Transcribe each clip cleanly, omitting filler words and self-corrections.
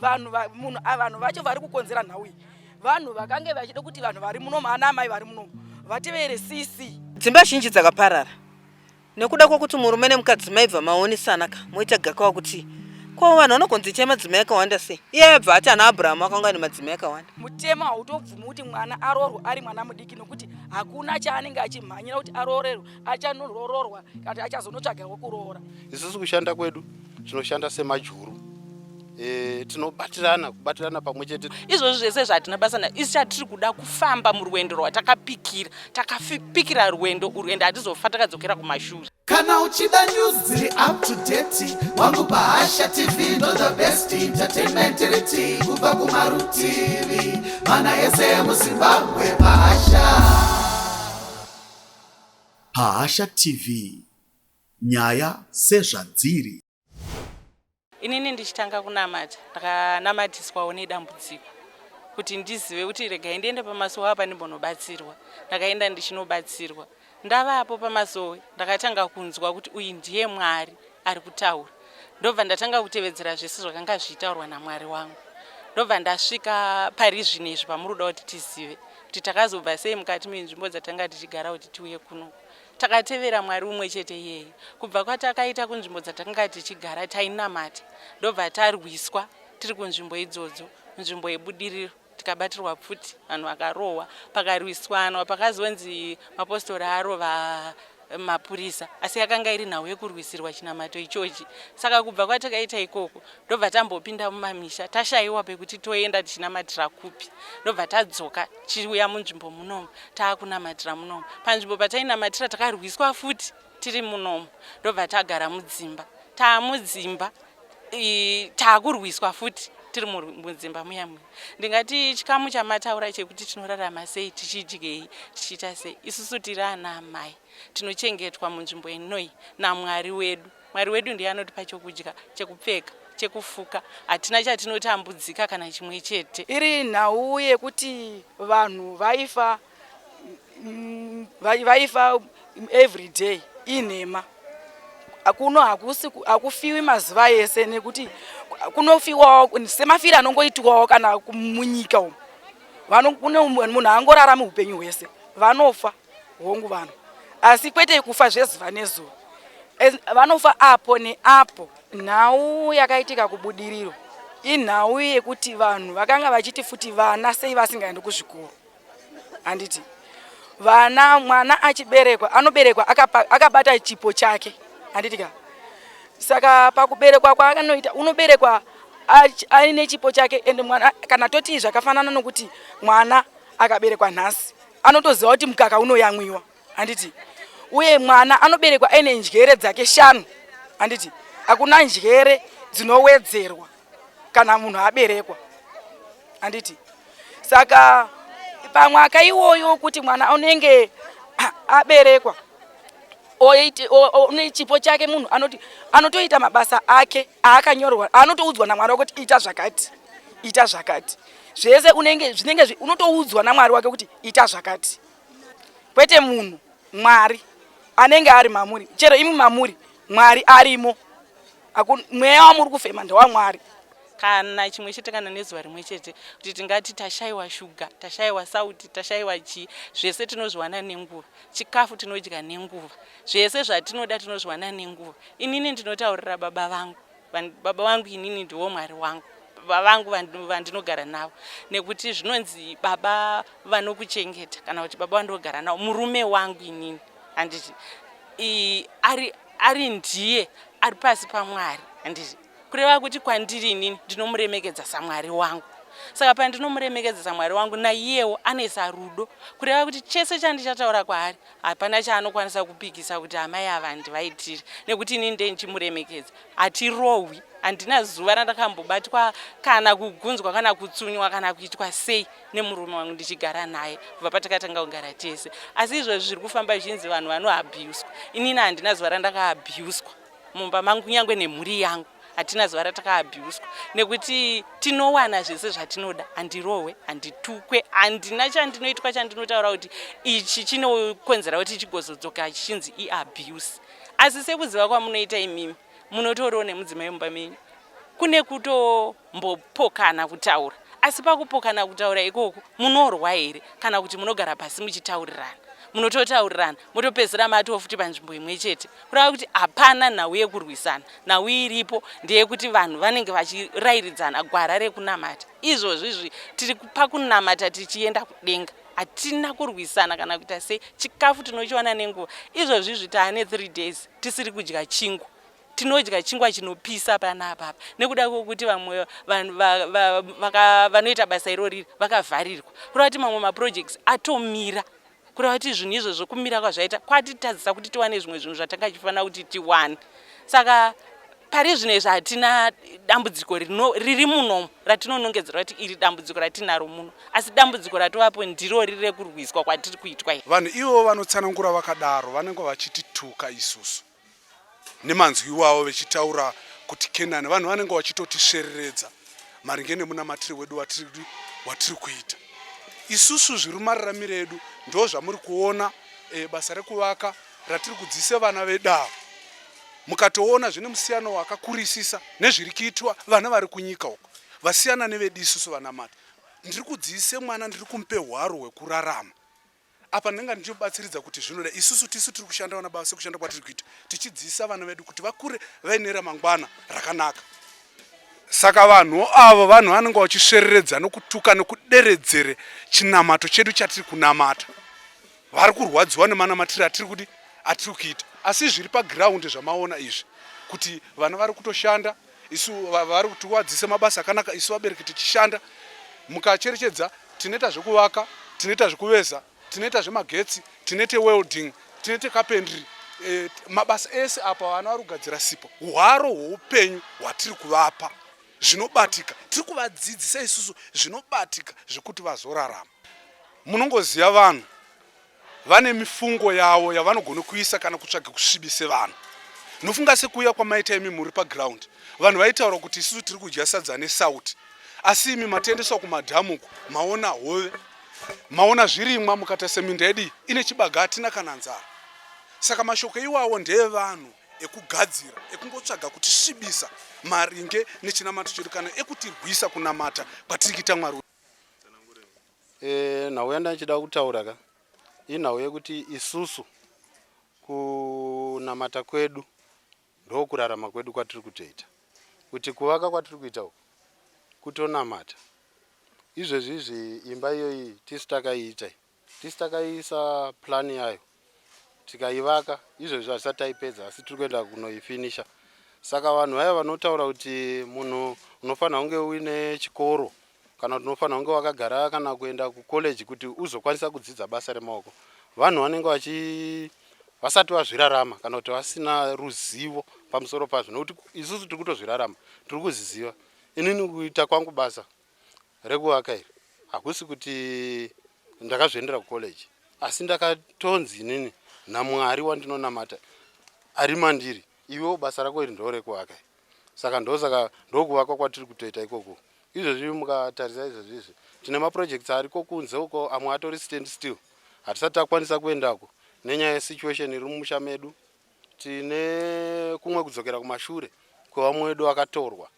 vanhu vacho vari kukonzera nhau iyi vanhu vakange vachida kuti vanhu vari munomu ana mai vari munomu vativere sisi. Dzimba zhinji dzakaparara nekuda kwokuti murume nemukadzi maibva maonesana moita gakawa kuti ko vanhu vanogonzi chema madzimai akawanda sei. Iye aibva ati ana Abraham akanga ane madzimai akawanda. Mutemo hautobvumi kuti mwana aroorwa ari mwana mudiki nokuti hakuna chaanenge achimhanyira kuti aroorerwa achanoroorwa kana achazonotsvagarwa kuroora. Isusu kushanda kwedu tinoshanda semajuru. Tinobatirana pamwe chete. Izvozvo zvese zvatina basa na isi chatiri kuda kufamba murwendo rwatakapikira. Takapikira rwendo urwendo hatizofa takadzokera kumashure. Kana uchida news dziri up to date wangu Bahasha TV ndo the best entertainment reti kubva kumarutivi mana yese muZimbabwe Bahasha TV nyaya sezvadziri. Inini ndichitanga kunamata ndakanamatiswawo nedambudziko kuti ndizive kuti regai ndiende pamasowe apa ndimbonobatsirwa. Ndakaenda ndichinobatsirwa. Ndavapo pamasowe ndakatanga kunzwa kuti uyu ndiye Mwari ari kutaura. Ndobva ndatanga kutevedzera zvese zvakanga zviitaurwa naMwari wangu. Ndobva ndasvika parizvinezvi pamuruda kuti tizive kuti takazobva sei mukati menzvimbo dzatanga tichigara kuti tiuye kuno. Takatevera Mwari umwe chete yeye. Kubva kwatakaita kunzvimbo dzatanga tichigara tainamata. Ndobva tarwiswa tiri kunzvimbo idzodzo, nzvimbo yebudiriro. Tikabatirwa pfuti vanhu vakarohwa pakarwiswanwa pakazonzi mapostori arova mapurisa asi yakanga iri nhau yekurwisirwa chinamato ichochi. Saka kubva kwatakaita ikoko ndobva tambopinda mumamisha tashayiwa pekuti toenda tichinamatira kupi. Ndobva tadzoka tichiuya munzvimbo munomu taakunamatira munomu. Panzvimbo patainamatira takarwiswa futi tiri munomu. Ndobva tagara mudzimba. Taamudzimba taakurwiswa futi tiri mudzimba muyamwe. Ndingati chikamu chamataura chekuti tinorarama sei tichidyei tichiita sei. Isusu tiri ana mai tinochengetwa munzvimbo inoi naMwari wedu. Mwari wedu ndiye anotipa chokudya, chekupfeka, chekufuka. Hatina chatinotambudzika kana chimwe chete. Iri nhau yekuti vanhu vaifa every day inhema. Hakufiwi mazuva ese nekuti kunofiwawo semafiri anongoitwawo kana munyika umu. Munhu angorarama upenyu hwese vanofa hongu vanhu asi kwete kufa zvezuva nezuva. Vanofa apo neapo. Nhau yakaitika kubudiriro inhau yekuti vanhu vakanga vachiti futi vana sei vasingaendi kuzvikoro. Handiti vana mwana achiberekwa anoberekwa akabata chipo chake. Handitika. Saka pakuberekwa kwaanoita unoberekwa aine chipo ende mwana kana toti zvakafanana nokuti mwana akaberekwa nhasi anotoziva kuti mukaka unoyamwiwa. Handiti. Uye mwana anoberekwa aine njere dzake 5. Handiti. Hakuna njere dzinowedzerwa kana munhu aberekwa. Handiti. Saka pamwaka iwoyo kuti mwana unenge aberekwa une chipo chake munhu anotoita mabasa ake aakanyorwa anotoudzwa naMwari wake kuti ita zvakati ita zvakati. Zvese zvinenge unotoudzwa naMwari wake kuti ita zvakati. Kwete munhu Mwari anenge ari mamuri. Chero imi mamuri Mwari arimo. Mweya wamuri kufema ndewaMwari. Kana chimwe chete kana nezuva rimwe chete kuti tingati tashayiwa shuga, tashayiwa sauti, tashayiwa chii, zvese tinozviwana nenguva. Chikafu tinodya nenguva. Zvese zvatinoda tinozviwana nenguva. Inini ndinotaurira baba vangu. Baba vangu inini ndiwo Mwari wangu. Baba vangu vandinogara navo. Nekuti zvinonzi baba vanokuchengeta kana kuti baba vandogara navo. Murume wangu inini. Handiti. Ari ndiye ari pasi paMwari. Handiti. Kureva kuti kwandiri inini ndinomuremekedza saMwari wangu. Saka pandinomuremekedza saMwari wangu naiyewo anoisa rudo. Kureva kuti chese chandichataura kwaari hapana chaanokwanisa kupikisa kuti amai ava ndivaitire. Nekuti inini ndiye ndichimuremekedza. Hatirohwi. Handina zuva randakambobatwa kana kugunzwa kana kutsunywa kana kuitwa sei nemurume wangu ndichigara naye kubva patakatanga kugara tese. Asi izvozvo zviri kufamba zvinzi vanhu vanoabhuswa. Inini handina zuva randakaabhuswa mumba mangu nyangwe nemhuri yangu. Hatina zuva ratakaabhuswa nekuti tinowana zvese zvatinoda. Handirohwe, handitukwe, handina chandinoitwa chandinotaura kuti ichi chinokonzera kuti chigozodzoka chichinzi iabuse. Asi sekuziva kwamunoita imimi munotoriwo nemudzimai mumba menyu. kune kutombopokana kutaura. Asi pakupokana kutaura ikoko munorwa here kana kuti munogara pasi muchitaurirana. Munototaurirana, motopedzera matofuti panzvimbo imwe chete. Kureva kuti hapana nhau yekurwisana. Nhau iripo ndeyekuti vanhu vanenge vachirairidzana gwara rekunamata. Izvozvi tiri pakunamata tichienda kudenga. Hatina kurwisana kana kuita sei chikafu tinochiwana nenguva. Izvozvi taane 3 days tisiri kudya chingwa. Tinodya chingwa chinopisa panapa nekuda kwokuti vamwe vanhu vanoita basa irori vakavharirwa. Kureva kuti mamwe maprojects atomira. Kureva kuti zvinhu izvozvo kumira kwazvaita kwatitadzisa kuti tiwane zvimwe zvinhu zvatangachifanira kuti tiwane. Saka pari zvino izvi hatina dambudziko riri muno ratinonongedzera kuti iri dambudziko ratinaro muno. Asi dambudziko ratovapo ndiro riri rekurwiswa kwatiri kuitwa iyi. Vanhu ivo vanotsanangura vakadaro vanenge vachitituka isusu nemanzwi iwavo vechitaura kuti Kenani vanhu vanenge vachitotisvereredza maringe nemunamatiri wedu watiri kuita. Isusu zviri mararamiro edu ndo zvamuri kuona basa rekuvaka ratiri kudzise vana vedavo. Mukatoona zvine musiyano wakakurisisa nezviri kuitwa vana vari kunyika uko vasiyana nevedu isusu vanamata. Ndiri kudzise mwana ndiri kumupe hwaro hwekurarama. Apa ndinenge ndichibatsiridza kuti zvinoda isusu tisu tiri kushanda vana basa kushanda kwatiri kuita tichidzisa vana vedu kuti vakure vaine ramangwana rakanaka. Saka vanhu avo vanhu vanenge vachisvereredza nokutuka nokuderedzere chinamato chedu chatiri kunamata. Vari kurwadziwa nemanamatiro atiri kuita. Asi zviri paground zvamaona izvi kuti vana vari kutoshanda isu vari kuti wadzise mabasa akanaka isu vabereki tichishanda mukacherechedza tinoita zvekuvaka tinoita zvekuveza tinoita zvemagetsi tinoita welding tinoita carpentry mabasa ese apa vana vari kugadzira sipo hwaro hweupenyu hwatiri kuvapa zvinobatika tiri kuvadzidzisa isusu zvinobatika zvekuti vazorarama. Munongoziva vanhu vane mifungo yavo yavanogona kuisa kana kutsvaga kusvibisa vanhu. Nofunga sekuuya kwamaita imi muri paground vanhu vaitaura kuti isusu tiri kudya sadza nesauti asi imi mataendeswa kumadhamuku maona hove maona zvirimwa mukata seminda yedu ine chibaga hatina kana nzara. Saka mashoko iwawo ndeevanhu ekugadzira ekungotsvaga kutisvibisa maringe nechinamato chedu kana ekutirwisa kunamata kwatiri kuita Mwari. Nhau yandachida kutaura inhau yekuti isusu kunamata kwedu ndokurarama kwedu kwatiri kutoita. Kuti kuvaka kwatiri kuita uku kutonamata. Izvezvi imba iyoyi tisu takaiita tisu takaisa plan yayo tikaivaka izvezvi hasati taipedza asi tiri kuenda kunoifinisha. Saka vanhu vaya vanotaura kuti munhu unofanira kunge uine chikoro kana kuti unofanira kunge wakagara kana kuenda kucollege kuti uzokwanisa kudzidza basa remaoko, vanhu vanenge vasati vazvirarama kana kuti vasina ruzivo pamusoro pazvo. Nokuti isusu tiri kutozvirarama tiri kuziziva. Inini kuita kwangu basa rekuvaka iri hakusi kuti ndakazviendera kucollege asi ndakatonzi inini naMwari wandinonamata ari mandiri iwewo basa rako iri ndo rekuvaka. Saka ndokuvaka kwatiri kutoita ikoko. Izvezvi mukatarisa izvezvi tine maprojects ariko kunze uko amwe atori stand still hatisati takwanisa kuendako nenyaya yesituation iri mumusha medu. Tine kumwe kudzokera kumashure kwevamwe vedu vakatorwa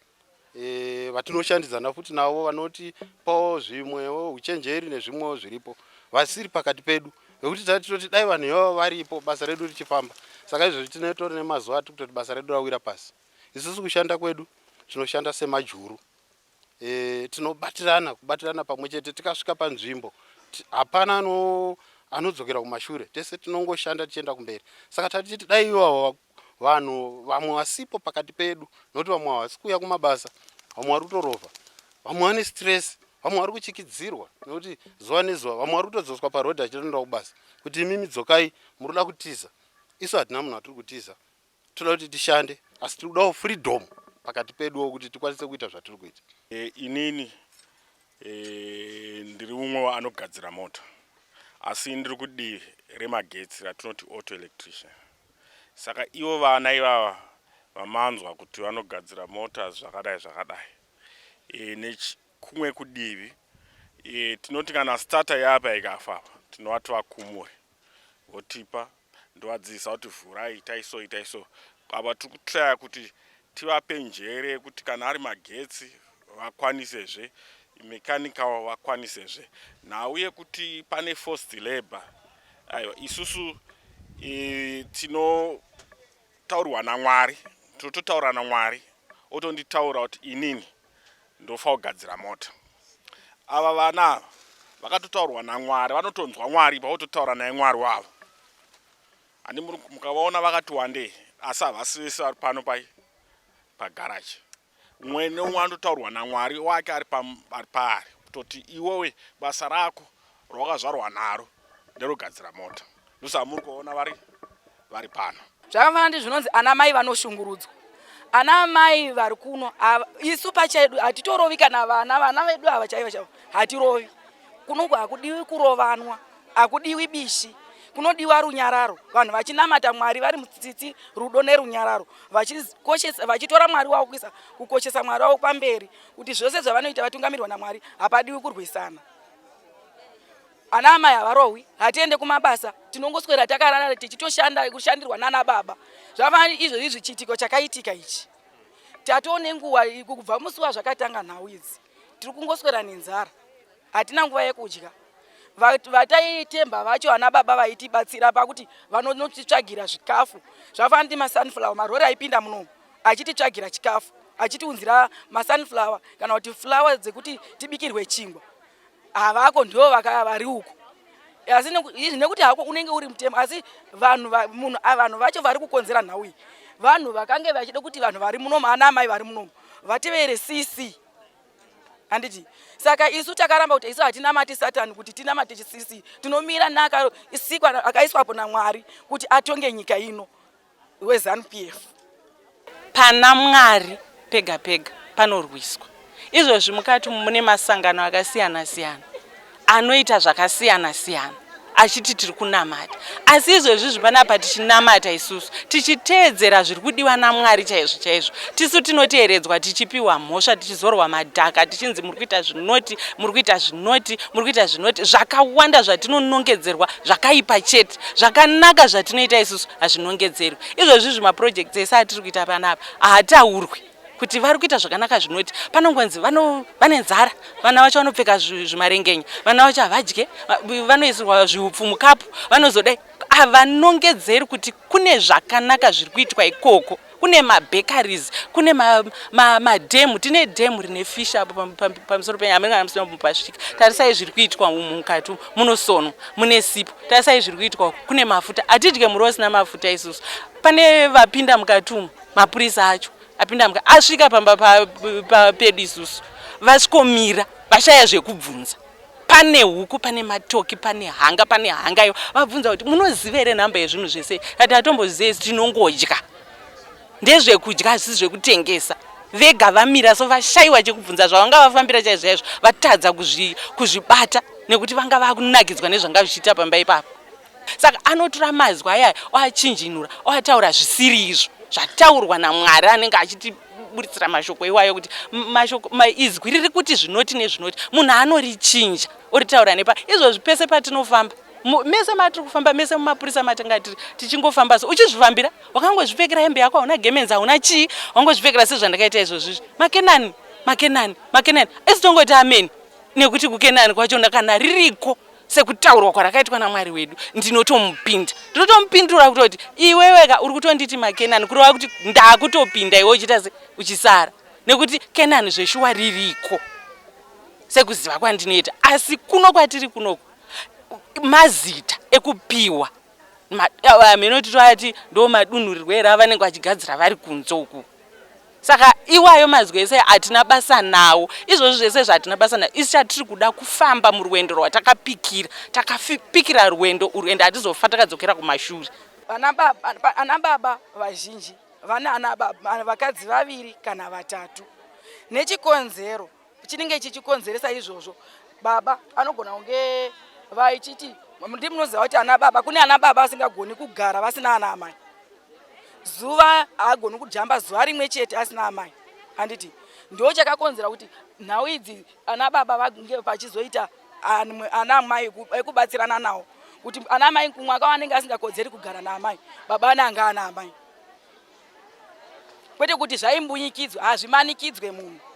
vatinoshandidzana futi navo vanoti pawo zvimwewo uchenjeri nezvimwewo zviripo vasiri pakati pedu vekuti tatitoti dai vanhu ivavo varipo basa redu richifamba. Saka izvezvi tinetori nemazuva ati kutoti basa redu rawira pasi. Isusu kushanda kwedu tinoshanda semajuru. Tinobatirana pamwe chete tikasvika panzvimbo hapana anodzokera kumashure tese tinongoshanda tichienda kumberi. Saka tatiti dai iwavo vanhu vamwe vasipo pakati pedu nokuti vamwe havasi kuuya kumabasa vamwe vari kutorovha vamwe vane stress vamwe vari kuchikidzirwa nokuti zuva nezuva vamwe vari kutodzoswa parodhi achitoenda kubasa kuti imimi dzokai muri kuda kutiza. Isu hatina munhu watiri kutiza toda kuti tishande asi tiri kudawo freedom pakati peduwo kuti tikwanise kuita zvatiri kuita. Inini ndiri umwe anogadzira mota asi ndiri kudivi remagetsi ratinoti auto electrician. Saka ivo vana ivava vamanzwa kuti vanogadzira mota zvakadai nekumwe kudivi tinoti kana starter yapa ikafa tinovati vakumure votipa ndovadzidzisa kuti vhurai itai so apa tiri kutraya kuti tivape njere kuti kana ari magetsi vakwanisezve, mechanical vakwanisezve, nauye kuti pane forced labor. Aiwa, isusu tinotaurwa naMwari, tototaura naMwari, otonditaura kuti inini ndofa kugadzira mota. Ava vana vakatotaurwa naMwari, vanotonzwa Mwari paototaura naye Mwari wavo. Ani mukavaona vakati wandei, asi havasi vese vari pano pagaraji. Umwe neumwe anotaurwa naMwari wake ari paari kutoti iwewe basa rako rawakazvarwa naro nderogadzira mota. Ndosa muri kuona vari pano. Zvakafanana ndizvinonzi ana mai vanoshungurudzwa. Ana mai vari kuno isu pachedu hatitorovi kana vana vedu ava chaivo hatirovi. Kunongo hakudiwi kurovanwa, hakudiwi bishi, kunodiwa runyararo. Vanhu vachinamata Mwari vari mutsitsi, rudo nerunyararo, vachitora Mwari wavo kuisa kukoshesa Mwari wavo pamberi, kuti zvose zvavanoita vatungamirwa naMwari, hapadiwi kurwisana. Ana mai havarohwi, hatiende kumabasa, tinongoswera takarara tichitoshanda kushandirwa nana baba. Zvavana izvozvi zvichitiko chakaitika ichi. Tatone nguva kubva musi wazvakatanga nhau idzi. Tiri kungoswera nenzara. Hatina nguva yekudya. Vataitemba vacho ana baba vaitibatsira pakuti vanotitsvagira zvikafu. Zvafana ndi masunflower, marori aipinda muno achititsvagira chikafu, achitiunzira masunflower kana kuti flower dzekuti tibikirwe chingwa. Havako ndivo vari uko. Asi nekuti hako unenge uri mutemo, asi vanhu vacho vari kukonzera nhau iyi. Vanhu vakange vachida kuti vanhu vari munomu, ana mai vari munomu, vativere sisi. Handiti. Saka isu takaramba kuti isu hatinamati Satani kuti tinamate chisisi. Tinomira nakasikwa akaiswapo naMwari kuti atonge nyika ino weZANU-PF. Pana Mwari pega pega panorwiswa. Izvozvi mukati mune masangano akasiyana-siyana anoita zvakasiyana-siyana achiti tiri kunamata. Asi izvozvi panapa tichinamata isusu tichiteedzera zviri kudiwa naMwari chaizvo chaizvo. Tisu tinoteeredzwa tichipiwa mhosva, tichizorwa madhaka, tichinzi muri kuita zvinoti, muri kuita zvinoti, muri kuita zvinoti, zvakawanda zvatinonongedzerwa, zvakaipa chete, zvakanaka zvatinoita isusu hazvinongedzerwi. Izvozvi zvimaprojects ese atiri kuita panapa hataurwi kuti vari kuita zvakanaka zvinoti. Panongonzi vane nzara, vana vacho vanopfeka zvimarengenya, vana vacho havadye, vanoisirwa zviupfu mukapu, vanozodai. Havanongedzeri kuti kune zvakanaka zviri kuitwa ikoko. Kune mabakeries, kune madhemu, tine dhemu rine fish apo pamusoro penyama pasvika. Tarisai zviri kuitwa mukati, munosonwa, mune sipo. Tarisai zviri kuitwa, kune mafuta. Hatidye muriwo usina mafuta isusu. Pane vapinda mukati umu, mapurisa acho apinda asvika pamba pedu isusu, vasvikomira vashaya zvekubvunza. Pane huku, pane matoki, pane hanga iyo. Vabvunza kuti munoziva here nhamba yezvinhu zvese? Kati hatombozivi, tinongodya. Ndezvekudya hazisi zvekutengesa. Vega vamira so vashayiwa chekubvunza zvavanga vafambira chaizvo, vatadza kuzvibata nekuti vanga vakunakidzwa nezvanga zvichiita pamba ipapo. Saka anotora mazwi aya oachinjinura, oataura zvisiri izvo zvataurwa naMwari anenge achitiburitsira mashoko iwayo kuti izwi riri kuti zvinoti nezvinoti. Munhu anorichinja oritaura nepa izvozvi pese patinofamba. Mese matiri kufamba, mese mumapurisa matanga tichingofamba so uchizvifambira wakangozvipfekera hembe yako, hauna gemenza, hauna chii, wangozvipfekera sezvandakaita izvozvi. Makenani esi tongoti ameni, nekuti kukenani kwachona kana ririko sekutaurwa kwarakaitwa naMwari wedu ndinotomupindura kuti iweweka uri kutonditi makenani kureva kuti ndakutopinda iwe uchita uchisara, nekuti kenani zveshuwa ririko sekuziva kwandinoita. Asi kuno kwatiri kunoku mazita ekupiwa menoti toati ndo madunhurirwe ravanenge vachigadzira vari kunze uku. Saka iwayo mazwi ese hatina basa nawo. Izvozvi zvese zvatina basa nawo isi chatiri kuda kufamba murwendo rwatakapikira. Takapikira rwendo urwendo hatizofa takadzokera kumashure. Ana baba vazhinji vana vakadzi vaviri kana vatatu. Nechikonzero chinenge chichikonzeresa izvozvo, baba anogona kunge vaichiti ndimunoziva kuti ana baba, kune ana baba vasingagoni kugara vasina ana amai. Zuva agoni kujamba zuva rimwe chete asina amai. Handiti ndo chakakonzera kuti nhau idzi ana baba vange vachizoita ana amai ekubatsirana nawo, kuti ana amai mwaka wanenge asingakodzeri kugara naamai, baba ananga ana amai. kwete kuti zvaimbunyikidzwe hazvimanikidzwe munhu